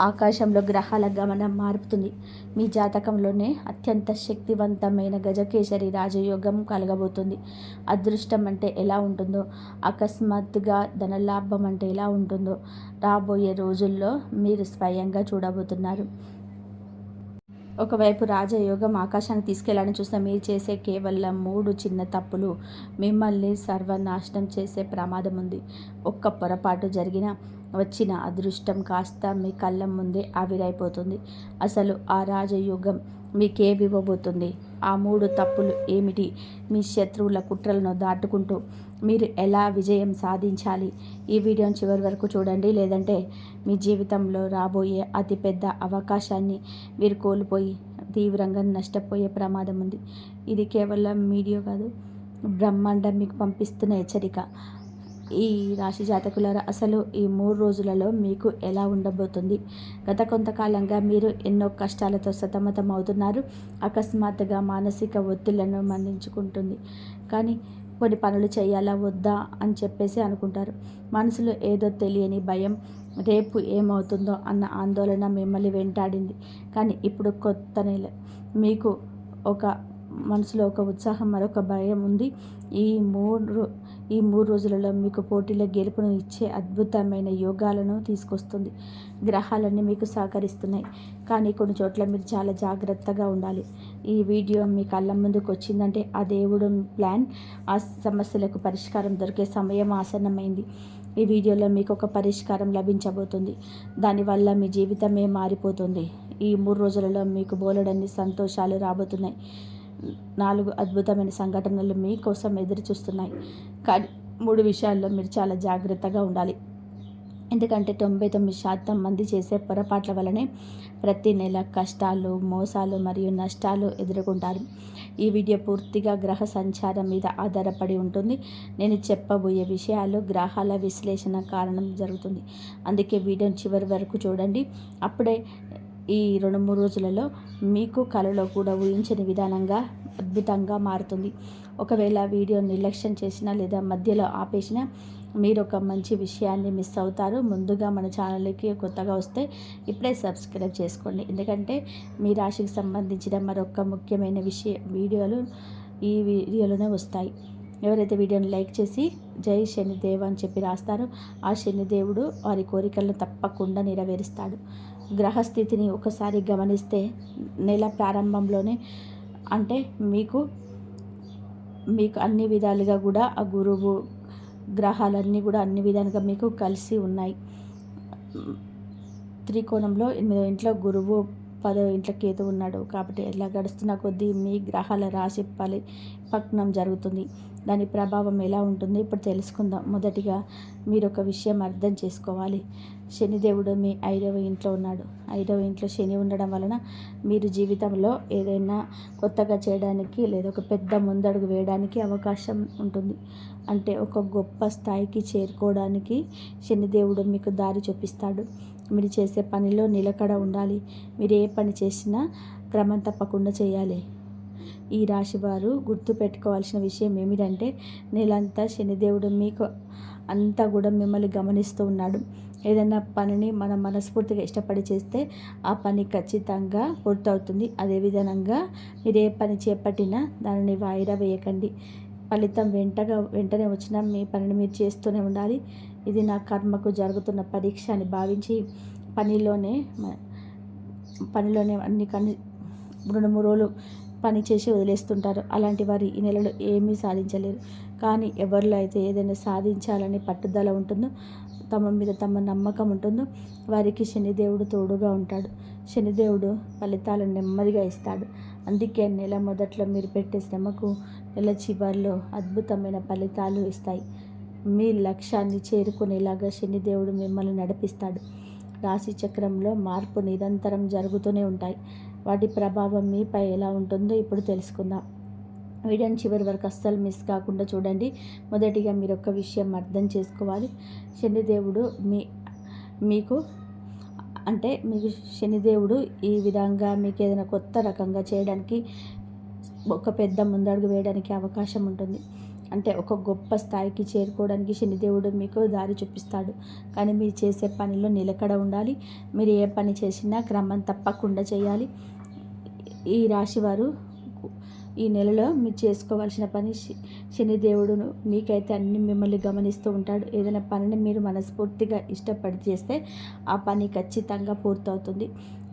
ఆకాశంలో గ్రహాల గమనం మారుతుంది. మీ జాతకంలోనే అత్యంత శక్తివంతమైన గజకేసరి రాజయోగం కలగబోతుంది. అదృష్టం అంటే ఎలా ఉంటుందో, అకస్మాత్తుగా ధనలాభం అంటే ఎలా ఉంటుందో రాబోయే రోజుల్లో మీరు స్వయంగా చూడబోతున్నారు. ఒకవైపు రాజయోగం ఆకాశానికి తీసుకెళ్లాలని చూసిన మీరు చేసే కేవలం 3 చిన్న తప్పులు మిమ్మల్ని సర్వనాశనం చేసే ప్రమాదం ఉంది. ఒక్క పొరపాటు జరిగినా వచ్చిన అదృష్టం కాస్త మీ కళ్ళ ముందే ఆవిరైపోతుంది. అసలు ఆ రాజయోగం మీకేమివ్వబోతుంది? ఆ 3 తప్పులు ఏమిటి? మీ శత్రువుల కుట్రలను దాటుకుంటూ మీరు ఎలా విజయం సాధించాలి? ఈ వీడియోని చివరి వరకు చూడండి. లేదంటే మీ జీవితంలో రాబోయే అతిపెద్ద అవకాశాన్ని మీరు కోల్పోయి తీవ్రంగా నష్టపోయే ప్రమాదం ఉంది. ఇది కేవలం వీడియో కాదు, బ్రహ్మాండం మీకు పంపిస్తున్న హెచ్చరిక. ఈ రాశి జాతకులారా, అసలు ఈ 3 రోజులలో మీకు ఎలా ఉండబోతుంది? గత కొంతకాలంగా మీరు ఎన్నో కష్టాలతో సతమతం అవుతున్నారు. అకస్మాత్తుగా మానసిక ఒత్తిళ్లను మన్నించుకుంటుంది. కానీ కొన్ని పనులు చేయాలా వద్దా అని చెప్పేసి అనుకుంటారు. మనసులో ఏదో తెలియని భయం, రేపు ఏమవుతుందో అన్న ఆందోళన మిమ్మల్ని వెంటాడింది. కానీ ఇప్పుడు కొత్త నెల, మీకు ఒక మనసులో ఒక ఉత్సాహం, మరొక భయం ఉంది. ఈ మూడు రోజులలో మీకు పోటీలో గెలుపును ఇచ్చే అద్భుతమైన యోగాలను తీసుకొస్తుంది. గ్రహాలన్నీ మీకు సహకరిస్తున్నాయి. కానీ కొన్ని చోట్ల మీరు చాలా జాగ్రత్తగా ఉండాలి. ఈ వీడియో మీ కళ్ళ ముందుకు వచ్చిందంటే ఆ దేవుడు ప్లాన్, ఆ సమస్యలకు పరిష్కారం దొరికే సమయం ఆసన్నమైంది. ఈ వీడియోలో మీకు ఒక పరిష్కారం లభించబోతుంది. దానివల్ల మీ జీవితమే మారిపోతుంది. ఈ 3 రోజులలో మీకు బోలెడన్ని సంతోషాలు రాబోతున్నాయి. 4 అద్భుతమైన సంఘటనలు మీకోసం ఎదురు చూస్తున్నాయి. కానీ 3 విషయాల్లో మీరు చాలా జాగ్రత్తగా ఉండాలి. ఎందుకంటే 99% మంది చేసే పొరపాట్ల వల్లనే ప్రతి నెల కష్టాలు, మోసాలు మరియు నష్టాలు ఎదుర్కొంటారు. ఈ వీడియో పూర్తిగా గ్రహ సంచారం మీద ఆధారపడి ఉంటుంది. నేను చెప్పబోయే విషయాలు గ్రహాల విశ్లేషణ కారణం జరుగుతుంది. అందుకే వీడియోని చివరి వరకు చూడండి. అప్పుడే ఈ 2-3 రోజులలో మీకు కలలో కూడా ఊహించని విధానంగా అద్భుతంగా మారుతుంది. ఒకవేళ వీడియో నిర్లక్ష్యం చేసినా లేదా మధ్యలో ఆపేసినా మీరు ఒక మంచి విషయాన్ని మిస్ అవుతారు. ముందుగా మన ఛానల్కి కొత్తగా వస్తే ఇప్పుడే సబ్స్క్రైబ్ చేసుకోండి. ఎందుకంటే మీ రాశికి సంబంధించిన మరొక ముఖ్యమైన వీడియోలు ఈ వీడియోలోనే వస్తాయి. ఎవరైతే వీడియోని లైక్ చేసి జై శనిదేవ్ అని చెప్పి రాస్తారో ఆ శనిదేవుడు వారి కోరికలను తప్పకుండా నెరవేరుస్తాడు. గ్రహస్థితిని ఒకసారి గమనిస్తే నెల ప్రారంభంలోనే అంటే మీకు అన్ని విధాలుగా కూడా ఆ గురువు గ్రహాలన్నీ కూడా అన్ని విధాలుగా మీకు కలిసి ఉన్నాయి. త్రికోణంలో 8వ ఇంట్లో గురువు, 10వ ఇంట్లో కేతు ఉన్నాడు. కాబట్టి ఎలా గడుస్తున్న కొద్దీ మీ గ్రహాల రాశి పరిపక్వం జరుగుతుంది. దాని ప్రభావం ఎలా ఉంటుందో ఇప్పుడు తెలుసుకుందాం. మొదటిగా మీరు ఒక విషయం అర్థం చేసుకోవాలి. శనిదేవుడు మీ 5వ ఇంట్లో ఉన్నాడు. 5వ ఇంట్లో శని ఉండడం వలన మీరు జీవితంలో ఏదైనా కొత్తగా చేయడానికి లేదా ఒక పెద్ద ముందడుగు వేయడానికి అవకాశం ఉంటుంది. అంటే ఒక గొప్ప స్థాయికి చేరుకోవడానికి శనిదేవుడు మీకు దారి చూపిస్తాడు. మీరు చేసే పనిలో నిలకడ ఉండాలి. మీరు ఏ పని చేసినా క్రమం తప్పకుండా చేయాలి. ఈ రాశి వారు గుర్తుపెట్టుకోవాల్సిన విషయం ఏమిటంటే నెలంతా శనిదేవుడు మీకు అంతా కూడా మిమ్మల్ని గమనిస్తూ ఉన్నాడు. ఏదైనా పనిని మనం మనస్ఫూర్తిగా ఇష్టపడి చేస్తే ఆ పని ఖచ్చితంగా పూర్తవుతుంది. అదేవిధంగా మీరు ఏ పని చేపట్టినా దానిని వాయిదా వేయకండి. ఫలితం వెంటనే వచ్చినా మీ పనిని మీరు చేస్తూనే ఉండాలి. ఇది నా కర్మకు జరుగుతున్న పరీక్ష అని భావించి పనిలోనే అన్ని 2-3 రోజులు పని చేసి వదిలేస్తుంటారు. అలాంటి వారు ఈ నెలలో ఏమీ సాధించలేరు. కానీ ఎవరిలో అయితే ఏదైనా సాధించాలని పట్టుదల ఉంటుందో, తమ మీద తమ నమ్మకం ఉంటుందో వారికి శనిదేవుడు తోడుగా ఉంటాడు. శనిదేవుడు ఫలితాలను నెమ్మదిగా ఇస్తాడు. అందుకే నెల మొదట్లో మీరు పెట్టే శ్రమకు నెల చివరిలో అద్భుతమైన ఫలితాలు ఇస్తాయి. మీ లక్ష్యాన్ని చేరుకునేలాగా శనిదేవుడు మిమ్మల్ని నడిపిస్తాడు. రాశి చక్రంలో మార్పు నిరంతరం జరుగుతూనే ఉంటాయి. వాటి ప్రభావం మీపై ఎలా ఉంటుందో ఇప్పుడు తెలుసుకుందాం. వీడియోని చివరి వరకు అస్సలు మిస్ కాకుండా చూడండి. మొదటిగా మీరు ఒక విషయం అర్థం చేసుకోవాలి. శనిదేవుడు మీకు శనిదేవుడు ఈ విధంగా మీకు ఏదైనా కొత్త రకంగా చేయడానికి ఒక పెద్ద ముందడుగు వేయడానికి అవకాశం ఉంటుంది. అంటే ఒక గొప్ప స్థాయికి చేరుకోవడానికి శనిదేవుడు మీకు దారి చూపిస్తాడు. కానీ మీరు చేసే పనిలో నిలకడ ఉండాలి. మీరు ఏ పని చేసినా క్రమం తప్పకుండా చేయాలి. ఈ రాశివారు ఈ నెలలో మీరు చేసుకోవాల్సిన పని, శనిదేవుడును మీకైతే అన్ని మిమ్మల్ని గమనిస్తూ ఉంటాడు. ఏదైనా పనిని మీరు మనస్ఫూర్తిగా ఇష్టపడి చేస్తే ఆ పని ఖచ్చితంగా పూర్తవుతుంది.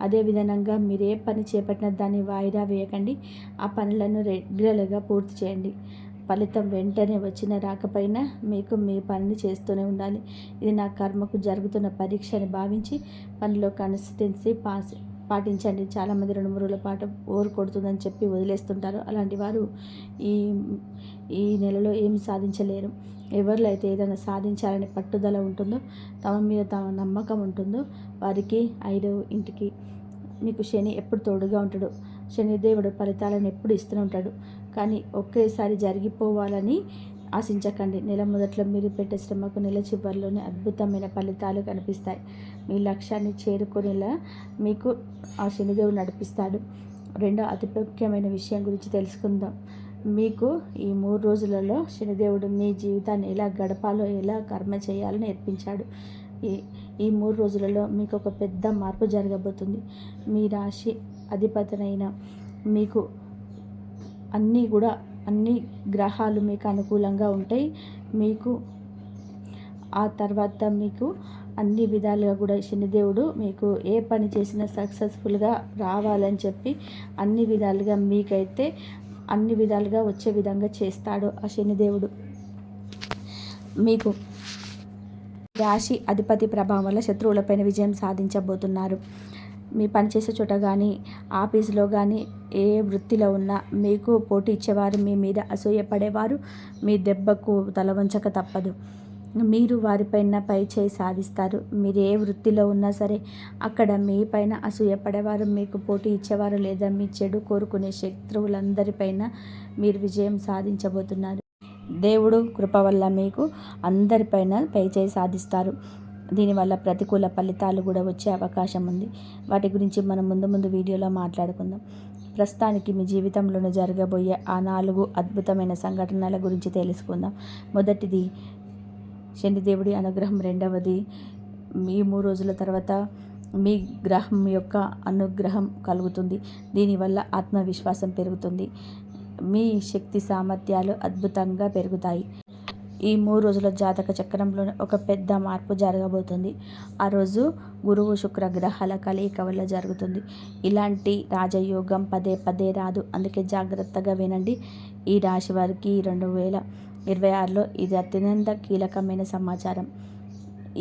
అదేవిధంగా మీరు ఏ పని చేపట్టినా దాన్ని వాయిదా వేయకండి. ఆ పనులను రెగ్యులర్గా పూర్తి చేయండి. ఫలితం వెంటనే వచ్చినా రాకపోయినా మీకు మీ పనిని చేస్తూనే ఉండాలి. ఇది నా కర్మకు జరుగుతున్న పరీక్ష అని భావించి పనిలో కన్సిస్టెన్సీ పాటించండి. చాలామంది 2-3 రోజుల పాటు బోర్ కొడుతుందని చెప్పి వదిలేస్తుంటారు. అలాంటి వారు ఈ నెలలో ఏమి సాధించలేరు. ఎవరిలో అయితే ఏదైనా సాధించాలని పట్టుదల ఉంటుందో, తమ మీద తమ నమ్మకం ఉంటుందో వారికి 5వ ఇంటికి మీకు శని ఎప్పుడు తోడుగా ఉంటాడు. శనిదేవుడు ఫలితాలను ఎప్పుడు ఇస్తూనే ఉంటాడు. కానీ ఒకేసారి జరిగిపోవాలని ఆశించకండి. నెల మొదట్లో మీరు పెట్టే శ్రమకు నెల చివరిలోనే అద్భుతమైన ఫలితాలు కనిపిస్తాయి. మీ లక్ష్యాన్ని చేరుకునేలా మీకు ఆ శనిదేవుడు నడిపిస్తాడు. రెండో అతి ముఖ్యమైన విషయం గురించి తెలుసుకుందాం. మీకు ఈ 3 రోజులలో శనిదేవుడు మీ జీవితాన్ని ఎలా గడపాలో, ఎలా కర్మ చేయాలో నేర్పించాడు. ఈ 3 రోజులలో మీకు ఒక పెద్ద మార్పు జరగబోతుంది. మీ రాశి అధిపతినైన మీకు అన్ని గ్రహాలు మీకు అనుకూలంగా ఉంటాయి. మీకు ఆ తర్వాత మీకు అన్ని విధాలుగా కూడా శనిదేవుడు మీకు ఏ పని చేసినా సక్సెస్ఫుల్గా రావాలని చెప్పి అన్ని విధాలుగా మీకైతే అన్ని విధాలుగా వచ్చే విధంగా చేస్తాడు ఆ శనిదేవుడు. మీకు రాశి అధిపతి ప్రభావం వల్ల శత్రువులపైన విజయం సాధించబోతున్నారు. మీ పనిచేసే చోట కానీ, ఆఫీసులో కానీ, ఏ వృత్తిలో ఉన్నా మీకు పోటీ ఇచ్చేవారు మీ మీద అసూయపడేవారు మీ దెబ్బకు తల వంచక తప్పదు. మీరు వారిపైన పై చేయి సాధిస్తారు. మీరు ఏ వృత్తిలో ఉన్నా సరే అక్కడ మీ పైన అసూయపడేవారు, మీకు పోటీ ఇచ్చేవారు లేదా మీ చెడు కోరుకునే శత్రువులందరిపైన మీరు విజయం సాధించబోతున్నారు. దేవుడు కృప వల్ల మీకు అందరిపైన పై చేయి సాధిస్తారు. దీనివల్ల ప్రతికూల ఫలితాలు కూడా వచ్చే అవకాశం ఉంది. వాటి గురించి మనం ముందు వీడియోలో మాట్లాడుకుందాం. ప్రస్తుతానికి మీ జీవితంలోనే జరగబోయే ఆ 4 అద్భుతమైన సంఘటనల గురించి తెలుసుకుందాం. మొదటిది శనిదేవుడి అనుగ్రహం. రెండవది మీ 3 రోజుల తర్వాత మీ గ్రహం యొక్క అనుగ్రహం కలుగుతుంది. దీనివల్ల ఆత్మవిశ్వాసం పెరుగుతుంది. మీ శక్తి సామర్థ్యాలు అద్భుతంగా పెరుగుతాయి. ఈ 3 రోజుల జాతక చక్రంలో ఒక పెద్ద మార్పు జరగబోతుంది. ఆ రోజు గురువు శుక్ర గ్రహాల కలయిక వల్ల జరుగుతుంది. ఇలాంటి రాజయోగం పదే రాదు. అందుకే జాగ్రత్తగా వినండి. ఈ రాశి వారికి 2026లో ఇది అత్యంత కీలకమైన సమాచారం.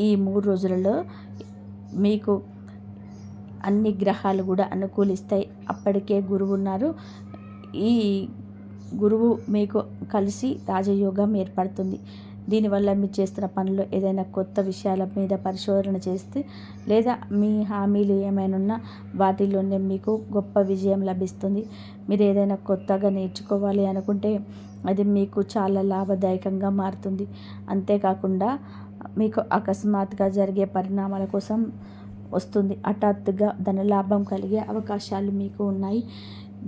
ఈ 3 రోజులలో మీకు అన్ని గ్రహాలు కూడా అనుకూలిస్తాయి. అప్పటికే గురువు ఉన్నారు. ఈ గురువు మీకు కలిసి రాజయోగం ఏర్పడుతుంది. దీనివల్ల మీరు చేస్తున్న పనుల్లో ఏదైనా కొత్త విషయాల మీద పరిశోధన చేస్తే లేదా మీ హామీలు ఏమైనా ఉన్నా వాటిలోనే మీకు గొప్ప విజయం లభిస్తుంది. మీరు ఏదైనా కొత్తగా నేర్చుకోవాలి అనుకుంటే అది మీకు చాలా లాభదాయకంగా మారుతుంది. అంతేకాకుండా మీకు అకస్మాత్తుగా జరిగే పరిణామాల కోసం వస్తుంది. హఠాత్తుగా ధనలాభం కలిగే అవకాశాలు మీకు ఉన్నాయి.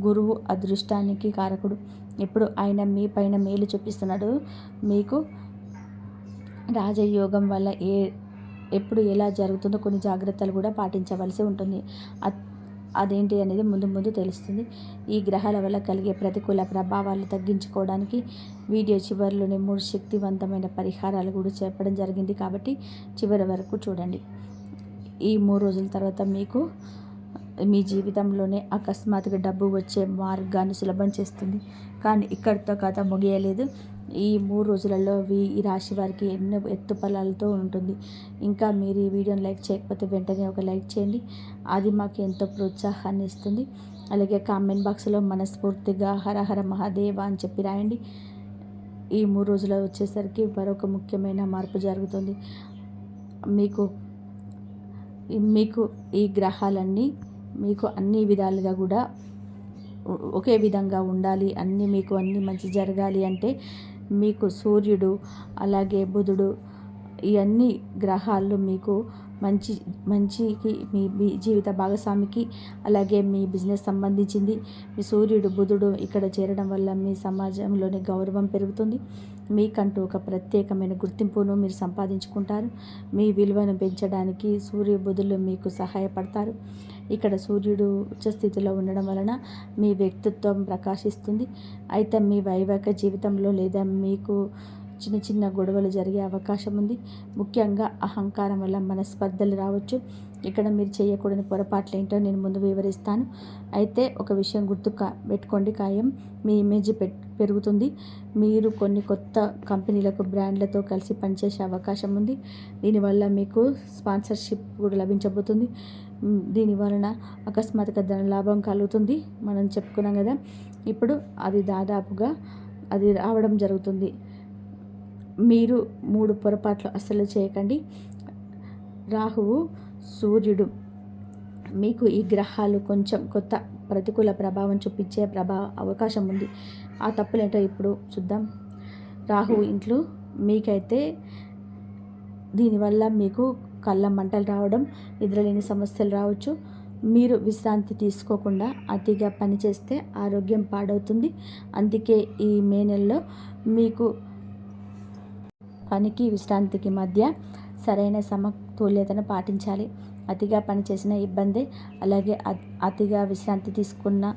గురువు అదృష్టానికి కారకుడు. ఇప్పుడు ఆయన మీ పైన మేలు చూపిస్తున్నాడు. మీకు రాజయోగం వల్ల ఎప్పుడు ఎలా జరుగుతుందో కొన్ని జాగ్రత్తలు కూడా పాటించవలసి ఉంటుంది. అదేంటి అనేది ముందు తెలుస్తుంది. ఈ గ్రహాల వల్ల కలిగే ప్రతికూల ప్రభావాలు తగ్గించుకోవడానికి వీడియో చివరిలోనే 3 శక్తివంతమైన పరిహారాలు కూడా చెప్పడం జరిగింది. కాబట్టి చివరి వరకు చూడండి. ఈ 3 రోజుల తర్వాత మీకు మీ జీవితంలోనే అకస్మాత్తుగా డబ్బు వచ్చే మార్గాన్ని సులభం చేస్తుంది. కానీ ఇక్కడితో కథ ముగియలేదు. ఈ 3 రోజులలో ఈ రాశి వారికి ఎన్నో ఎత్తుపల్లాలతో ఉంటుంది. ఇంకా మీరు ఈ వీడియోని లైక్ చేయకపోతే వెంటనే ఒక లైక్ చేయండి. అది మాకు ఎంతో ప్రోత్సాహాన్ని ఇస్తుంది. అలాగే కామెంట్ బాక్స్లో మనస్ఫూర్తిగా హర హర మహాదేవ అని చెప్పి రాయండి. ఈ 3 రోజులు వచ్చేసరికి మరొక ముఖ్యమైన మార్పు జరుగుతుంది. మీకు ఈ గ్రహాలన్నీ మీకు అన్ని విధాలుగా కూడా ఒకే విధంగా ఉండాలి, మీకు అన్ని మంచి జరగాలి అంటే మీకు సూర్యుడు, అలాగే బుధుడు, ఇవన్నీ గ్రహాలు మీకు మంచికి మీ జీవిత భాగస్వామికి, అలాగే మీ బిజినెస్ సంబంధించింది. మీ సూర్యుడు బుధుడు ఇక్కడ చేరడం వల్ల మీ సమాజంలోని గౌరవం పెరుగుతుంది. మీకంటూ ఒక ప్రత్యేకమైన గుర్తింపును మీరు సంపాదించుకుంటారు. మీ విలువను పెంచడానికి సూర్య బుధులు మీకు సహాయపడతారు. ఇక్కడ సూర్యుడు ఉచ్చస్థితిలో ఉండడం వలన మీ వ్యక్తిత్వం ప్రకాశిస్తుంది. అయితే మీ వైవాహిక జీవితంలో లేదా మీకు చిన్న చిన్న గొడవలు జరిగే అవకాశం ఉంది. ముఖ్యంగా అహంకారం వల్ల మనస్పర్ధలు రావచ్చు. ఇక్కడ మీరు చేయకూడని పొరపాట్లు ఏంటో నేను ముందు వివరిస్తాను. అయితే ఒక విషయం పెట్టుకోండి, ఖాయం మీ ఇమేజ్ పెరుగుతుంది. మీరు కొన్ని కొత్త కంపెనీలకు బ్రాండ్లతో కలిసి పనిచేసే అవకాశం ఉంది. దీనివల్ల మీకు స్పాన్సర్షిప్ కూడా లభించబోతుంది. దీని వలన అకస్మాత్తుగా ధన లాభం కలుగుతుంది. మనం చెప్పుకున్నాం కదా, ఇప్పుడు అది దాదాపుగా అది రావడం జరుగుతుంది. మీరు 3 పొరపాట్లు అస్సలు చేయకండి. రాహువు, సూర్యుడు, మీకు ఈ గ్రహాలు కొంచెం కొత్త ప్రతికూల ప్రభావం చూపించే అవకాశం ఉంది. ఆ తప్పులేంటో ఇప్పుడు చూద్దాం. రాహువు ఇంట్లో మీకైతే దీనివల్ల మీకు కళ్ళ మంటలు రావడం, నిద్రలేని సమస్యలు రావచ్చు. మీరు విశ్రాంతి తీసుకోకుండా అతిగా పనిచేస్తే ఆరోగ్యం పాడవుతుంది. అందుకే ఈ మే నెలలో మీకు పనికి విశ్రాంతికి మధ్య సరైన సమతుల్యతను పాటించాలి. అతిగా పనిచేసిన ఇబ్బందే. అలాగే అతిగా విశ్రాంతి తీసుకున్న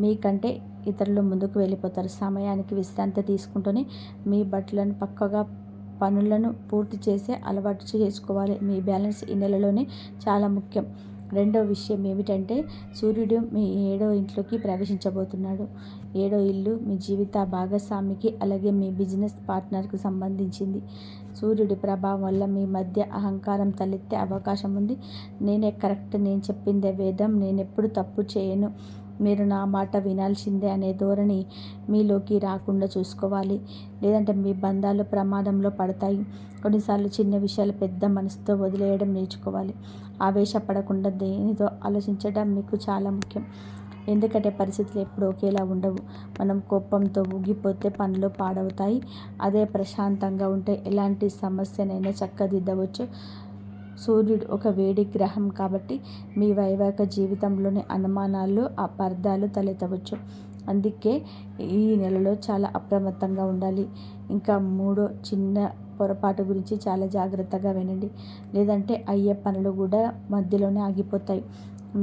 మీకంటే ఇతరులు ముందుకు వెళ్ళిపోతారు. సమయానికి విశ్రాంతి తీసుకుంటూనే మీ బట్టలను పక్కగా పనులను పూర్తి చేసే అలవాటు చేసుకోవాలి. మీ బ్యాలెన్స్ ఈ నెలలోనే చాలా ముఖ్యం. రెండో విషయం ఏమిటంటే, సూర్యుడు మీ 7వ ఇంట్లోకి ప్రవేశించబోతున్నాడు. 7వ ఇల్లు మీ జీవిత భాగస్వామికి, అలాగే మీ బిజినెస్ పార్ట్నర్కి సంబంధించింది. సూర్యుడి ప్రభావం వల్ల మీ మధ్య అహంకారం తలెత్తే అవకాశం ఉంది. నేనే కరెక్ట్, నేను చెప్పిందే వేదం, నేనెప్పుడు తప్పు చేయను, మీరు నా మాట వినాల్సిందే అనే ధోరణి మీలోకి రాకుండా చూసుకోవాలి. లేదంటే మీ బంధాలు ప్రమాదంలో పడతాయి. కొన్నిసార్లు చిన్న విషయాలు పెద్ద మనసుతో వదిలేయడం నేర్చుకోవాలి. ఆవేశపడకుండా దేనితో ఆలోచించడం మీకు చాలా ముఖ్యం. ఎందుకంటే పరిస్థితులు ఎప్పుడు ఒకేలా ఉండవు. మనం కోపంతో ఊగిపోతే పనులు పాడవుతాయి. అదే ప్రశాంతంగా ఉంటే ఎలాంటి సమస్యనైనా చక్కదిద్దవచ్చు. సూర్యుడు ఒక వేడి గ్రహం కాబట్టి మీ వైవాహిక జీవితంలోని అనుమానాలు, అపార్థాలు తలెత్తవచ్చు. అందుకే ఈ నెలలో చాలా అప్రమత్తంగా ఉండాలి. ఇంకా 3 చిన్న పొరపాటు గురించి చాలా జాగ్రత్తగా వినండి, లేదంటే అయ్యే పనులు కూడా మధ్యలోనే ఆగిపోతాయి.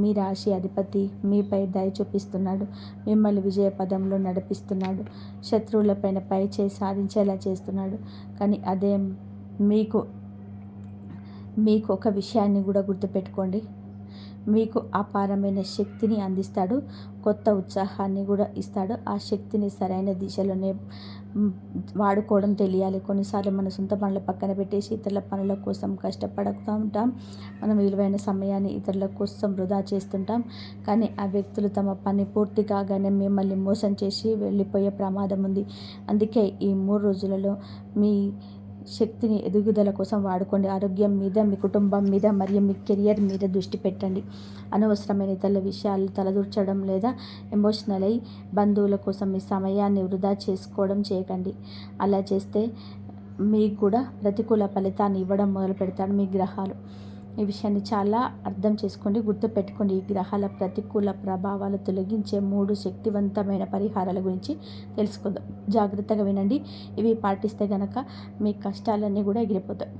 మీ రాశి అధిపతి మీపై దయ చూపిస్తున్నాడు. మిమ్మల్ని విజయ పదంలో నడిపిస్తున్నాడు. శత్రువులపైన పై చేయి సాధించేలా చేస్తున్నాడు. కానీ అదే మీకు ఒక విషయాన్ని కూడా గుర్తుపెట్టుకోండి. మీకు అపారమైన శక్తిని అందిస్తాడు. కొత్త ఉత్సాహాన్ని కూడా ఇస్తాడు. ఆ శక్తిని సరైన దిశలోనే వాడుకోవడం తెలియాలి. కొన్నిసార్లు మన సొంత పనుల పక్కన పెట్టేసి ఇతరుల పనుల కోసం కష్టపడుతూ ఉంటాం. మనం విలువైన సమయాన్ని ఇతరుల కోసం వృధా చేస్తుంటాం. కానీ ఆ వ్యక్తులు తమ పని పూర్తి కాగానే మిమ్మల్ని మోసం చేసి వెళ్ళిపోయే ప్రమాదం ఉంది. అందుకే ఈ 3 రోజులలో మీ శక్తిని ఎదుగుదల కోసం వాడుకోండి. ఆరోగ్యం మీద, మీ కుటుంబం మీద మరియు మీ కెరియర్ మీద దృష్టి పెట్టండి. అనవసరమైన ఇతరుల విషయాలు తలదూర్చడం లేదా ఎమోషనల్ అయి బంధువుల కోసం మీ సమయాన్ని వృధా చేసుకోవడం చేయకండి. అలా చేస్తే మీకు కూడా ప్రతికూల ఫలితాన్ని ఇవ్వడం మొదలు పెడతాడు మీ గ్రహాలు. ఈ విషయాన్ని చాలా అర్థం చేసుకోండి, గుర్తుపెట్టుకోండి. ఈ గ్రహాల ప్రతికూల ప్రభావాలు తొలగించే 3 శక్తివంతమైన పరిహారాల గురించి తెలుసుకుందాం. జాగ్రత్తగా వినండి. ఇవి పాటిస్తే గనక మీ కష్టాలన్నీ కూడా ఎగిరిపోతాయి.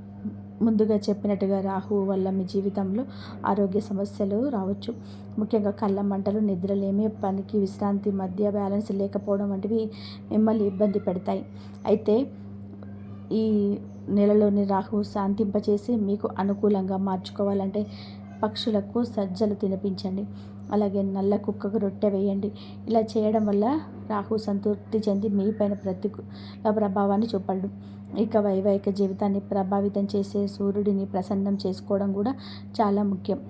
ముందుగా చెప్పినట్టుగా రాహువు వల్ల మీ జీవితంలో ఆరోగ్య సమస్యలు రావచ్చు. ముఖ్యంగా కళ్ళ మంటలు, నిద్రలేమి, పనికి విశ్రాంతి మధ్య బ్యాలెన్స్ లేకపోవడం వంటివి మిమ్మల్ని ఇబ్బంది పెడతాయి. అయితే ఈ నెలలోని రాహువు శాంతింపచేసి మీకు అనుకూలంగా మార్చుకోవాలంటే పక్షులకు సజ్జలు తినిపించండి. అలాగే నల్ల కుక్కకు రొట్టె వేయండి. ఇలా చేయడం వల్ల రాహువు సంతృప్తి చెంది మీపైన ప్రతికూల ప్రభావాన్ని చూపడు. ఇక వైవాహిక జీవితాన్ని ప్రభావితం చేసే సూర్యుడిని ప్రసన్నం చేసుకోవడం కూడా చాలా ముఖ్యం.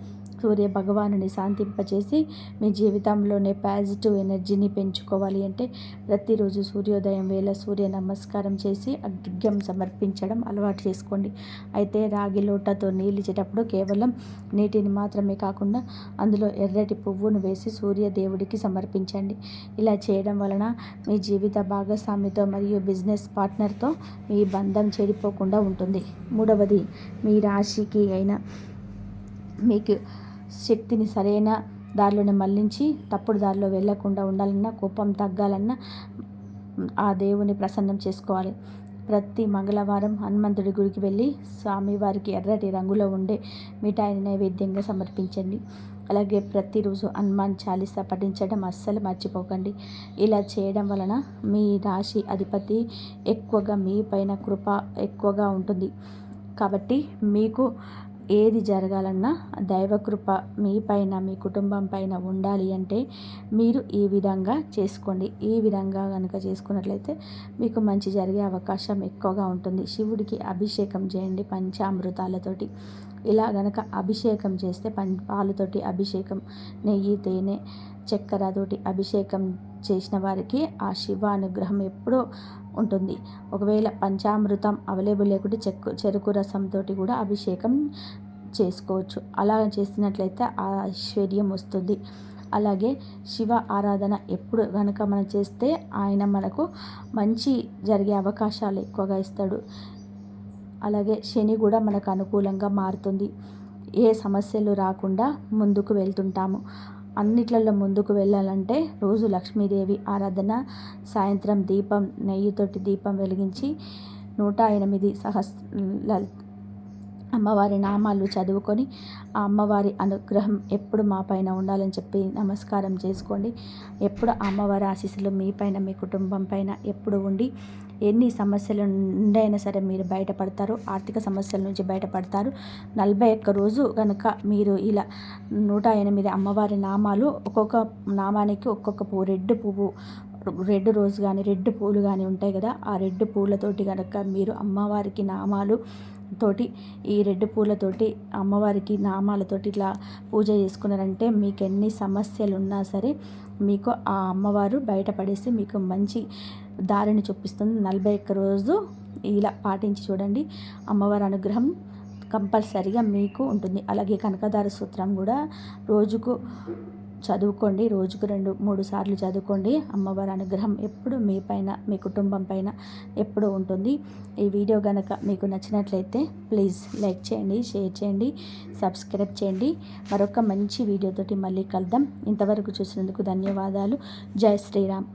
సూర్య భగవానుని శాంతింపచేసి మీ జీవితంలోనే పాజిటివ్ ఎనర్జీని పెంచుకోవాలి అంటే ప్రతిరోజు సూర్యోదయం వేళ సూర్య నమస్కారం చేసి అర్ఘ్యం సమర్పించడం అలవాటు చేసుకోండి. అయితే రాగి లోటతో నీళ్ళిచ్చేటప్పుడు కేవలం నీటిని మాత్రమే కాకుండా అందులో ఎర్రటి పువ్వును వేసి సూర్య దేవుడికి సమర్పించండి. ఇలా చేయడం వలన మీ జీవిత భాగస్వామితో మరియు బిజినెస్ పార్ట్నర్తో మీ బంధం చెడిపోకుండా ఉంటుంది. మూడవది, మీ రాశికి అయినా మీకు శక్తిని సరైన దారిలోనే మళ్లించి తప్పుడు దారిలో వెళ్లకుండా ఉండాలన్నా, కోపం తగ్గాలన్నా ఆ దేవుని ప్రసన్నం చేసుకోవాలి. ప్రతి మంగళవారం హనుమంతుడి గుడికి వెళ్ళి స్వామివారికి ఎర్రటి రంగులో ఉండే మిఠాయిని నైవేద్యంగా సమర్పించండి. అలాగే ప్రతిరోజు హనుమాన్ చాలీసా పఠించడం అస్సలు మర్చిపోకండి. ఇలా చేయడం వలన మీ రాశి అధిపతి ఎక్కువగా మీ పైన కృప ఎక్కువగా ఉంటుంది. కాబట్టి మీకు ఏది జరగాలన్నా దైవకృప మీ పైన మీ కుటుంబం పైన ఉండాలి అంటే మీరు ఈ విధంగా చేసుకోండి. ఈ విధంగా కనుక చేసుకున్నట్లయితే మీకు మంచి జరిగే అవకాశం ఎక్కువగా ఉంటుంది. శివుడికి అభిషేకం చేయండి పంచామృతాలతోటి. ఇలా గనక అభిషేకం చేస్తే పాలుతోటి అభిషేకం, నెయ్యి, తేనె, చక్కెరతోటి అభిషేకం చేసిన వారికి ఆ శివ అనుగ్రహం ఎప్పుడూ ఉంటుంది. ఒకవేళ పంచామృతం అవైలబుల్ లేకుంటే చెరుకు రసంతో కూడా అభిషేకం చేసుకోవచ్చు. అలా చేసినట్లయితే ఆ ఐశ్వర్యం వస్తుంది. అలాగే శివ ఆరాధన ఎప్పుడు కనుక మనం చేస్తే ఆయన మనకు మంచి జరిగే అవకాశాలు ఎక్కువగా ఇస్తాడు. అలాగే శని కూడా మనకు అనుకూలంగా మారుతుంది. ఏ సమస్యలు రాకుండా ముందుకు వెళ్తుంటాము. అన్నిట్లలో ముందుకు వెళ్ళాలంటే రోజు లక్ష్మీదేవి ఆరాధన, సాయంత్రం దీపం, నెయ్యితోటి దీపం వెలిగించి 108 అమ్మవారి నామాలు చదువుకొని ఆ అమ్మవారి అనుగ్రహం ఎప్పుడు మా పైన ఉండాలని చెప్పి నమస్కారం చేసుకోండి. ఎప్పుడు అమ్మవారి ఆశీస్సులు మీ పైన మీ కుటుంబం పైన ఎప్పుడు ఉండి ఎన్ని సమస్యల నుండి అయినా సరే మీరు బయటపడతారు. ఆర్థిక సమస్యల నుంచి బయటపడతారు. 41 రోజు కనుక మీరు ఇలా 108 అమ్మవారి నామాలు, ఒక్కొక్క నామానికి ఒక్కొక్క రెడ్ రోజ్ కానీ రెడ్ పూలు కానీ ఉంటాయి కదా, ఆ రెడ్ పూలతోటి కనుక మీరు అమ్మవారికి నామాలు తోటి ఈ రెడ్ పూలతోటి అమ్మవారికి నామాలతోటి ఇట్లా పూజ చేసుకున్నారంటే మీకు ఎన్ని సమస్యలు ఉన్నా సరే మీకు ఆ అమ్మవారు బయటపడేసి మీకు మంచి దారిని చూపిస్తుంది. 41 రోజు ఇలా పాటించి చూడండి. అమ్మవారి అనుగ్రహం కంపల్సరిగా మీకు ఉంటుంది. అలాగే కనకదార సూత్రం కూడా రోజుకు చదువుకోండి. రోజుకు 2-3 సార్లు చదువుకోండి. అమ్మవారి అనుగ్రహం ఎప్పుడు మీ పైన మీ కుటుంబం పైన ఎప్పుడు ఉంటుంది. ఈ వీడియో కనుక మీకు నచ్చినట్లయితే ప్లీజ్ లైక్ చేయండి, షేర్ చేయండి, సబ్స్క్రైబ్ చేయండి. మరొక మంచి వీడియోతోటి మళ్ళీ కలుద్దాం. ఇంతవరకు చూసినందుకు ధన్యవాదాలు. జై శ్రీరామ్.